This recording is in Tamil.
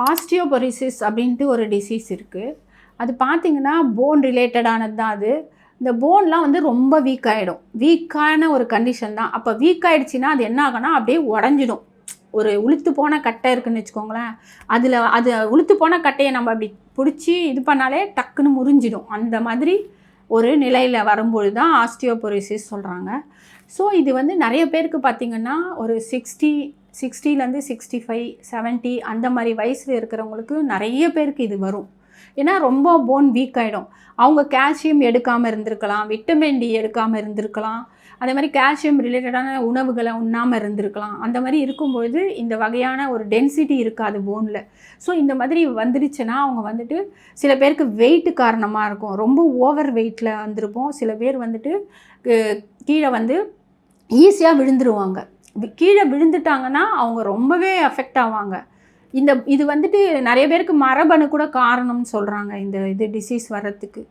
ஆஸ்டியோபொரோசிஸ் அப்படின்ட்டு ஒரு டிசீஸ் இருக்குது. அது பார்த்தீங்கன்னா போன் ரிலேட்டடானது தான் அது. இந்த போன்லாம் வந்து ரொம்ப வீக் ஆகிடும். வீக்கான ஒரு கண்டிஷன் தான். அப்போ வீக் ஆகிடுச்சின்னா அது என்ன ஆகும்னா அப்படியே உடஞ்சிடும். ஒரு உளுத்து போன கட்டை இருக்குதுன்னு வச்சுக்கோங்களேன், அது உளுத்து போன கட்டையை நம்ம அப்படி பிடிச்சி இது பண்ணாலே டக்குன்னு முறிஞ்சிடும். அந்த மாதிரி ஒரு நிலையில் வரும்பொழுது தான் ஆஸ்டியோபொரோசிஸ் சொல்கிறாங்க. ஸோ இது வந்து நிறைய பேருக்கு பார்த்திங்கன்னா ஒரு 60லேருந்து 65, 70 அந்த மாதிரி வயசில் இருக்கிறவங்களுக்கு நிறைய பேருக்கு இது வரும். ஏன்னா ரொம்ப போன் வீக் ஆகிடும். அவங்க கால்சியம் எடுக்காமல் இருந்திருக்கலாம், விட்டமின் டி எடுக்காமல் இருந்திருக்கலாம், அதே மாதிரி கால்சியம் ரிலேட்டடான உணவுகளை உண்ணாமல் இருந்திருக்கலாம். அந்த மாதிரி இருக்கும்பொழுது இந்த வகையான ஒரு டென்சிட்டி இருக்காது போனில். ஸோ இந்த மாதிரி வந்துடுச்சுன்னா அவங்க வந்துட்டு சில பேருக்கு வெயிட்டு காரணமாக இருக்கும். ரொம்ப ஓவர் வெயிட்டில் வந்திருப்போம். சில பேர் வந்துட்டு கீழே வந்து ஈஸியாக விழுந்துருவாங்க. கீழே விழுந்துட்டாங்கன்னா அவங்க ரொம்பவே அஃபெக்ட் ஆவாங்க. இது வந்துட்டு நிறைய பேருக்கு மரபணு கூட காரணம்னு சொல்கிறாங்க இந்த டிசீஸ் வர்றதுக்கு.